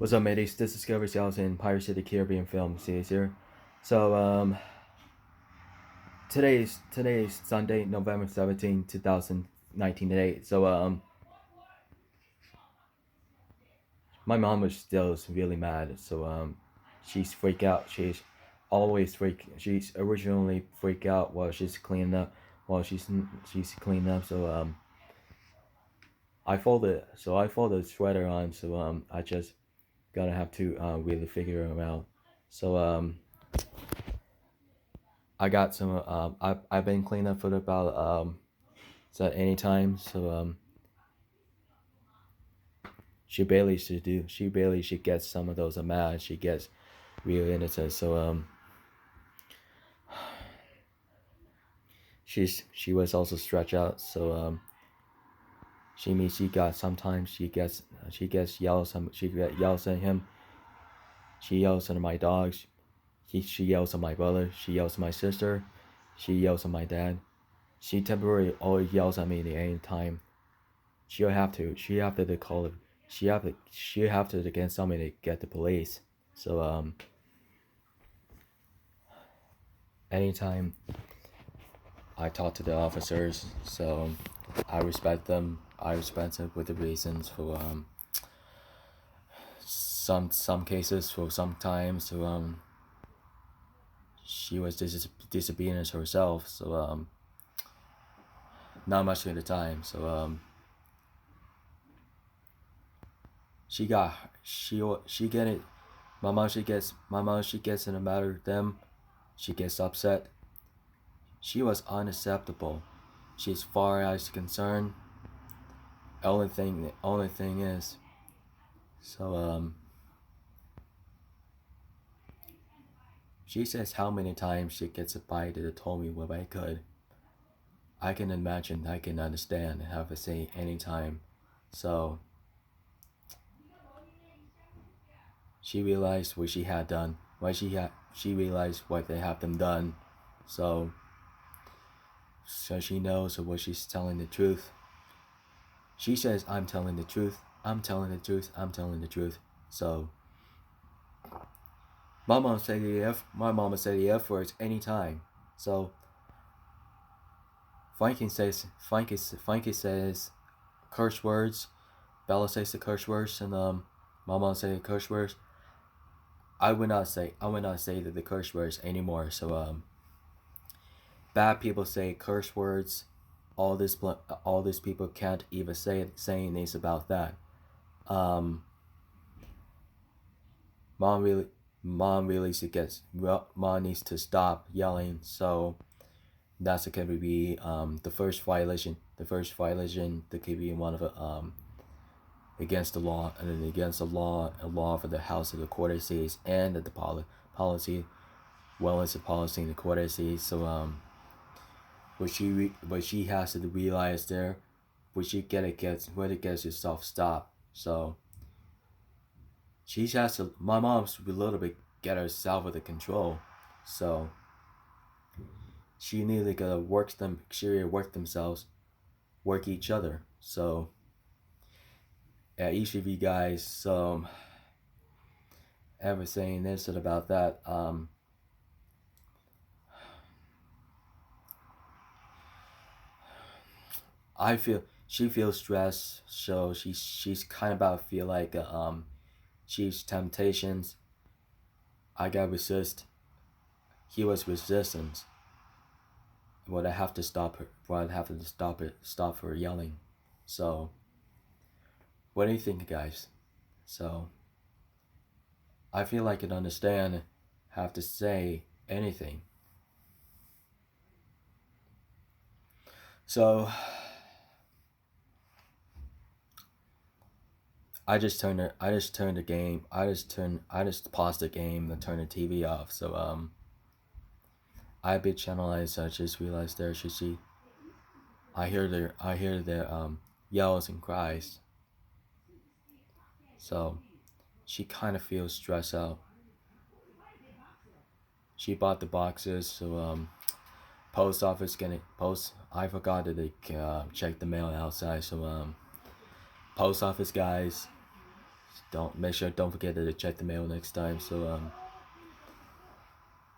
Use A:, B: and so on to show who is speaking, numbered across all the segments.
A: What's up, mateys? This is Discovery Sales in Pirates of the Caribbean film series here. So, today is Sunday, November 17, 2019 today. So, my mom was still really mad. So, she's freaked out. She's originally freaked out while she's cleaning up. She's cleaning up. So, I folded the sweater on. So, I just gotta have to really figure it out. So, I got some. I've been cleaning up for about so any time. So she barely should get some of those mad. She gets really into it. So she was also stretched out. So she got sometimes she gets yells. Yells at him. She yells at my dogs. She yells at my brother. She yells at my sister. She yells at my dad. She temporarily always yells at me at any time. She'll have to. She have to call it. She have to get somebody to get the police. So anytime I talk to the officers, so I respect them. I respect them with the reasons for some cases for sometimes so she was disobedient herself. So not much of the time. So she get it. My mom she gets in a matter of them. She gets upset. She was unacceptable. She's far as concerned. Only thing is, so she says how many times she gets a bite that told me what I could. I can imagine, I can understand, have to say anytime. So she realized what she had done. She realized what they have them done. So she knows what she's telling the truth. She says, I'm telling the truth. I'm telling the truth. I'm telling the truth. So my mom said the F words anytime. So Frankie says curse words. Bella says the curse words, and my mom says the curse words. I would not say the curse words anymore. So bad people say curse words. All these people can't even say things about that. Mom needs to stop yelling. So that's going to be the first violation. The first violation that could be one of against the law, and then against the law, a law for the House of the Courtesies and the policy, well as the policy in the Courtesies. So what she has to realize there, what she gets herself stopped. So she has to. My mom's a little bit get herself under control. So she nearly gotta work themselves, work each other. So each of you guys ever saying this and about that, I feel she feels stressed. So she's kind of about feel like she's temptations. I got resist. He was resistance. Would I have to stop her? Would I have to stop her yelling? So what do you think, guys? So I feel like I can understand, have to say anything. So I just turned the game. I just paused the game and turned the TV off. So I bit channel I just realized there she I hear their yells and cries. So she kind of feels stressed out. She bought the boxes, so post office I forgot that they check the mail outside. So post office guys don't forget to check the mail next time. So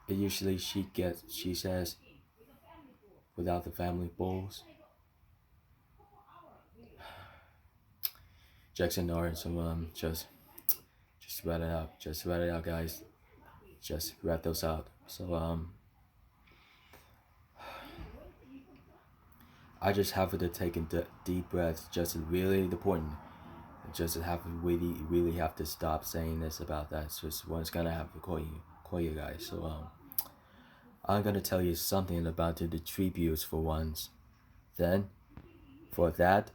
A: it usually she says without the family bowls. Jackson Norton, so just write it out. Just write it out, guys. Just wrap those out. So I just have to take a deep breath. Just really important. Just have to really have to stop saying this about that. So one's gonna have to call you guys. So I'm gonna tell you something about the tributes for once. Then, for that,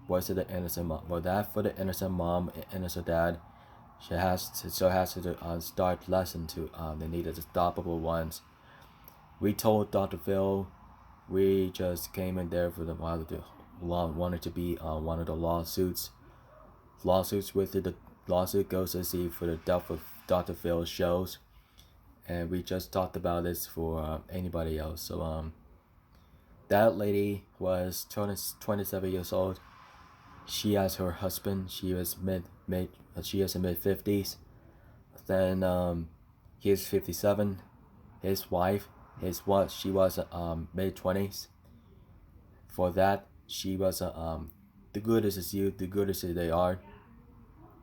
A: was the innocent mom. For that, for the innocent mom, innocent dad, she has to start lesson to they needed the stoppable ones. We told Dr. Phil, we just came in there for the while to wanted to be one of the lawsuits with it. The lawsuit goes to see for the death of Dr. Phil shows, and we just talked about this for anybody else. So that lady was 27 years old. She has her husband. She is mid 50s. Then he is 57. His wife, she was mid 20s. For that, she was the goodest is you, the goodest they are.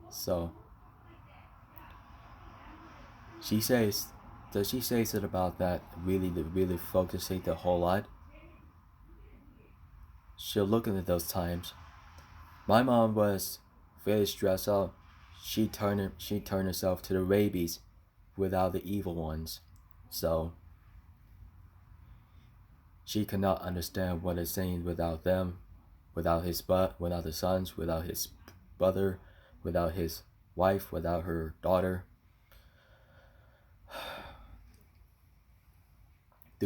A: So she says, does she say it about that really focusing the whole lot? She'll look into those times. My mom was very stressed out. She turned herself to the rabies without the evil ones. So she could not understand what it's saying without them, without without the sons, without his brother, without his wife, without her daughter.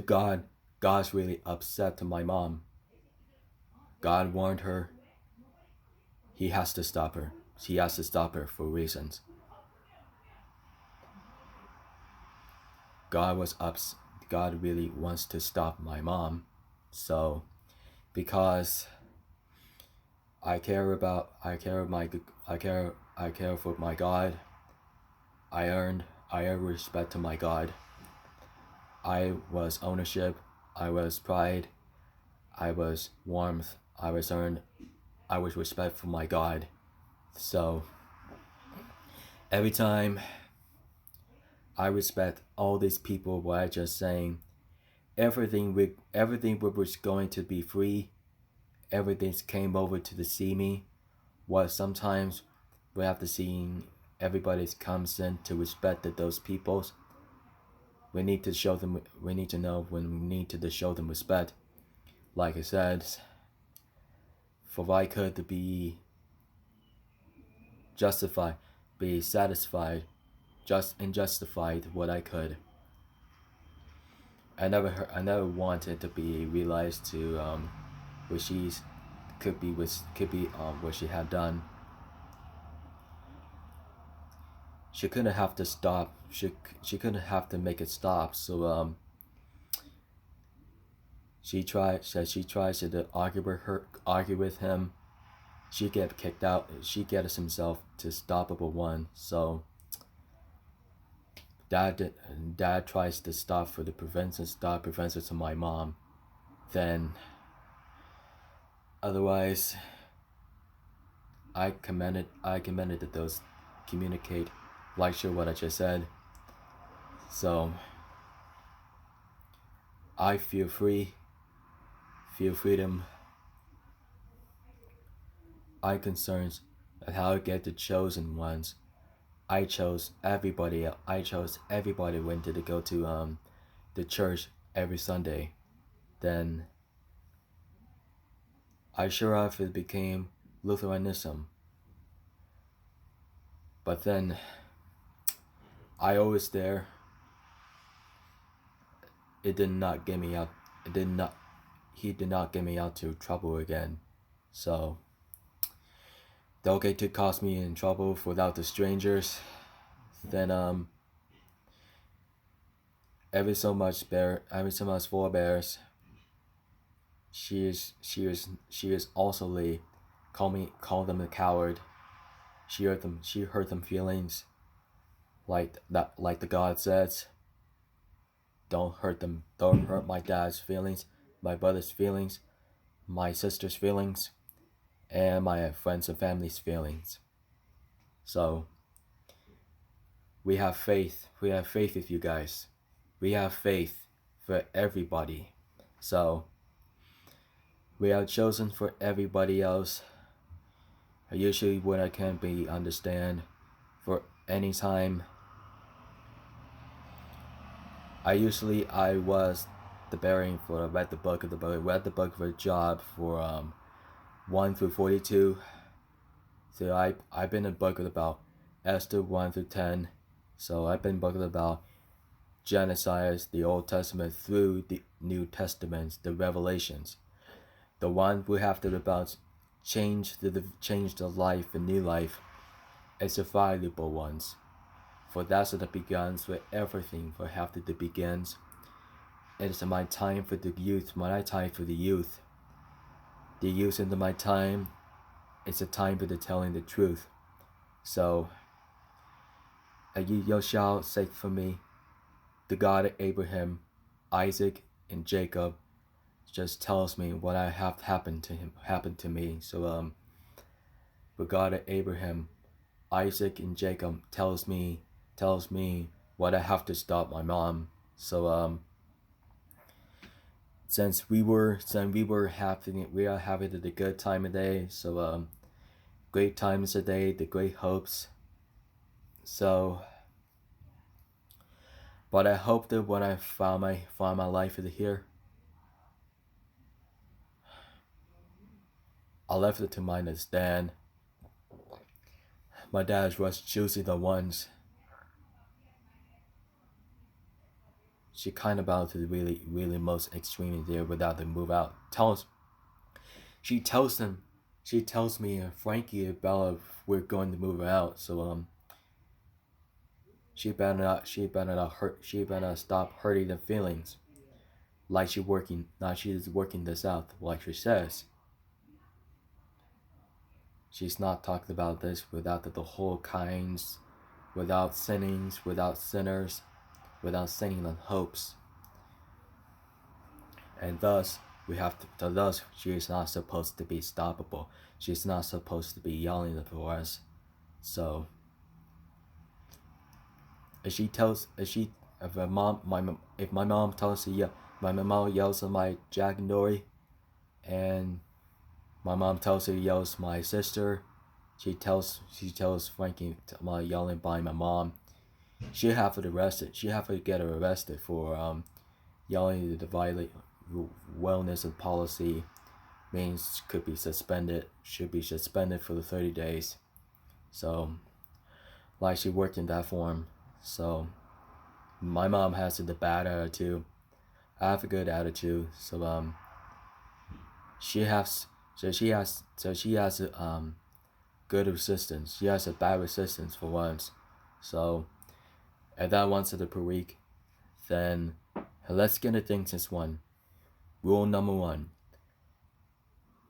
A: God's really upset to my mom. God warned her. He has to stop her. He has to stop her for reasons. God really wants to stop my mom. So, because I care for my God. I earned respect to my God. I was ownership. I was pride. I was warmth. I was respect for my God. So every time I respect all these people, what I just saying, everything was going to be free. Everything came over to see me. What sometimes we have to see everybody comes in to respect those peoples. We need to show them. We need to know when we need to show them respect. Like I said, for I could be justified, be satisfied, and justified what I could. I never wanted to be realized to what what she had done. She couldn't have to stop. She couldn't have to make it stop. So she tries to argue with him. She get kicked out. She gets himself to stoppable one. So dad tries to stop for the prevention to my mom. Then otherwise, I commended that those communicate, like sure what I just said. So I feel free, feel freedom. I concerns at how I get the chosen ones. I chose everybody. Went to go to the church every Sunday. Then I sure enough it became Lutheranism. But then I always there. It did not get me out. He did not get me out to trouble again. So they'll get to cause me in trouble without the strangers. Then every so much forebears. She is also call them a coward. She hurt them feelings, like that. Like the God says, don't hurt them. Don't hurt my dad's feelings, my brother's feelings, my sister's feelings, and my friends and family's feelings. So we have faith. We have faith with you guys. We have faith for everybody. So we are chosen for everybody else. Usually when I can't be understand for any time, I was the bearing for read the book for a job for 1 through 42. So I've been in book about Esther 1 through 10. So I've been booking about Genesis, the Old Testament through the New Testament, the Revelations. The one we have to about change the life, the new life. It's the valuable ones. For that's what it begins with everything. For after it begins, it's my time for the youth. My time for the youth. The youth into my time. It's a time for the telling the truth. So, you shall say for me, the God of Abraham, Isaac, and Jacob, just tells me what I have happened to me. So the God of Abraham, Isaac, and Jacob tells me what I have to stop my mom. So since we are having the good time of day. So great times a day, the great hopes. So, but I hope that when I found my life here, I left it to my understand. My dad was choosing the ones. She kind of about to really most extreme there without them move out. She tells me Frankie and Bella we're going to move out. So she better not stop hurting the feelings. Like she is working this out, like she says. She's not talking about this without the whole kinds, without sinnings, without sinners, without sinning on hopes. And thus she is not supposed to be stoppable. She's not supposed to be yelling for us. So if my mom tells me, my mom yells at my Jack and Dory, and my mom yells my sister, she tells Frankie yelling by my mom, she have to arrested. She have to get her arrested for yelling to violate wellness and policy. Means should be suspended for the 30 days. So like she worked in that form. So my mom has the bad attitude. I have a good attitude. So she has good resistance. She has a bad resistance for once. So at that once per week, then let's get into things this one. Rule number 1.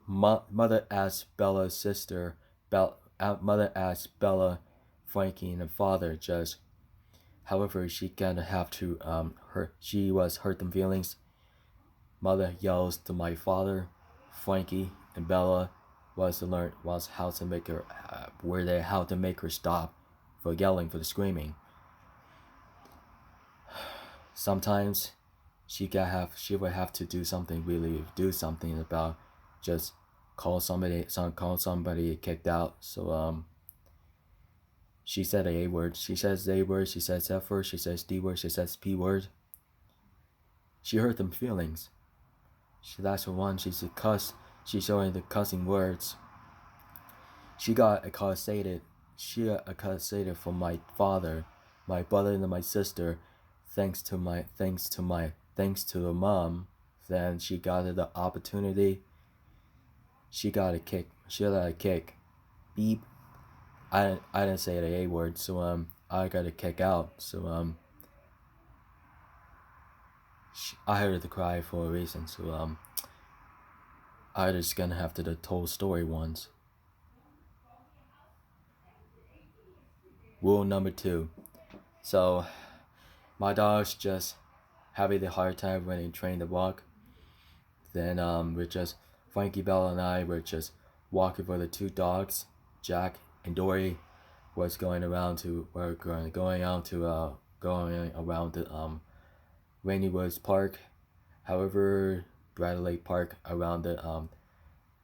A: Mother asks Bella's sister. Mother asks Bella, Frankie, and her father just. However, she gonna have to she was hurt them feelings. Mother yells to my father, Frankie, and Bella was how to make her how to make her stop for yelling, for the screaming. Sometimes she would have to do something about just call somebody kicked out. So she said a word. She says a word. She says F word. She says D word. She says P word. She hurt them feelings. That's the one. She's a cuss. She's showing the cussing words. She got accosted. She got accosted from my father, my brother, and my sister. Thanks to the mom. Then she got the opportunity. She got a kick. Beep. I didn't say the A word, so I got a kick out. So I heard the cry for a reason. So I just gonna have to the whole story once. Rule number 2. So my dog's just having a hard time when he trained to walk. Then we're just Frankie Bell and I were just walking for the 2 dogs, Jack and Dory, was going around to going around the Rainy Woods Park. However, Bradley Park around the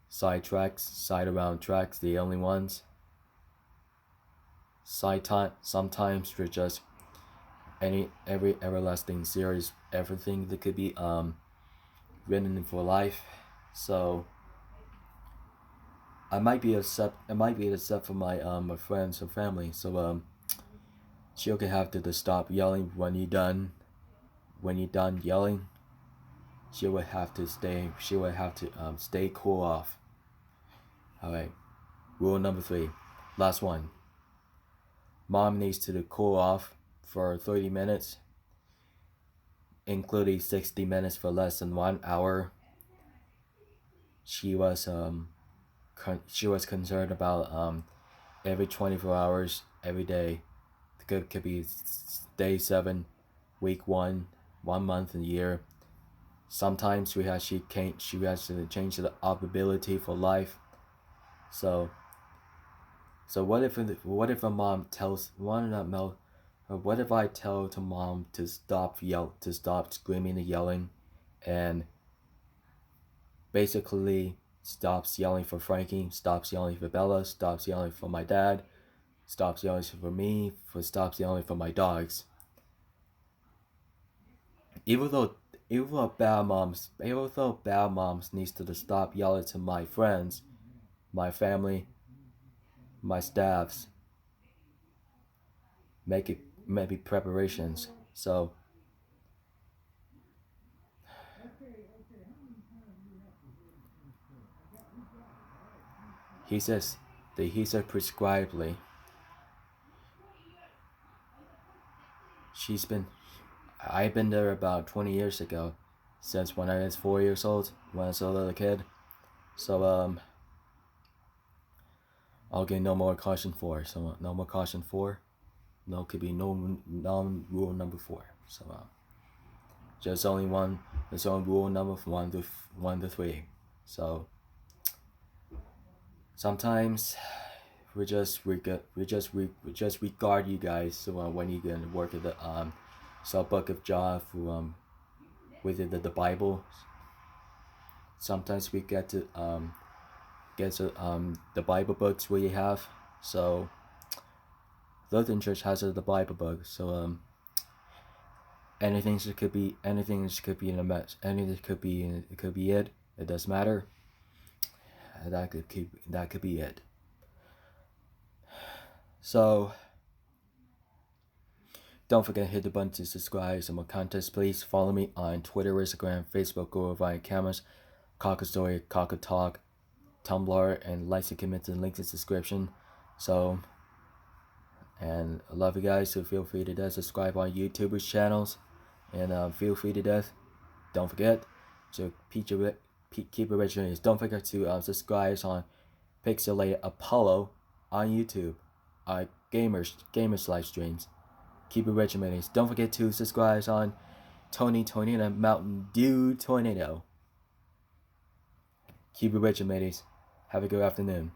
A: side around tracks, the only ones. Sometimes we're just every everlasting series, everything that could be written for life. So I might be upset for my my friends or family. So she'll have to stop yelling when you're done. When you're done yelling, she will have to stay cool off. Alright. Rule number 3. Last one. Mom needs to cool off for 30 minutes, including 60 minutes for less than 1 hour. She was concerned about every 24 hours, every day. Could be day 7, week 1, 1 month and year. Sometimes she has to change the ability for life. So what if a mom tells what if I tell to mom to stop screaming and yelling, and basically stops yelling for Frankie, stops yelling for Bella, stops yelling for my dad, stops yelling for me, stops yelling for my dogs. Even though bad moms needs to stop yelling to my friends, my family, my staffs, maybe preparations. So he said prescribedly. I've been there about 20 years ago, since when I was 4 years old, when I was a little kid. So I'll get no more caution 4. So no more caution 4. No, could be no rule number 4. So just only one. There's only rule number 1 to 3. So sometimes we just regard you guys. So when you gonna work at the book of John with the Bible. Sometimes we get to the Bible books we have. So Lutheran Church has the Bible book. So anything could be in a mess. Anything could be it. It doesn't matter. That could be it. So don't forget to hit the button to subscribe. Some more content. Please follow me on Twitter, Instagram, Facebook, Google, Vine, Cameras, Cocker Story, Cocker Talk, Tumblr, and likes and comments and links in the description. So, and I love you guys. So feel free to subscribe on YouTubers channels, and feel free to don't forget to keep it original. Don't forget to subscribe on Pixelated Apollo on YouTube. Gamers live streams. Keep it regimented. Don't forget to subscribe on Tony Tornado Mountain Dew Tornado. Keep it regimented. Have a good afternoon.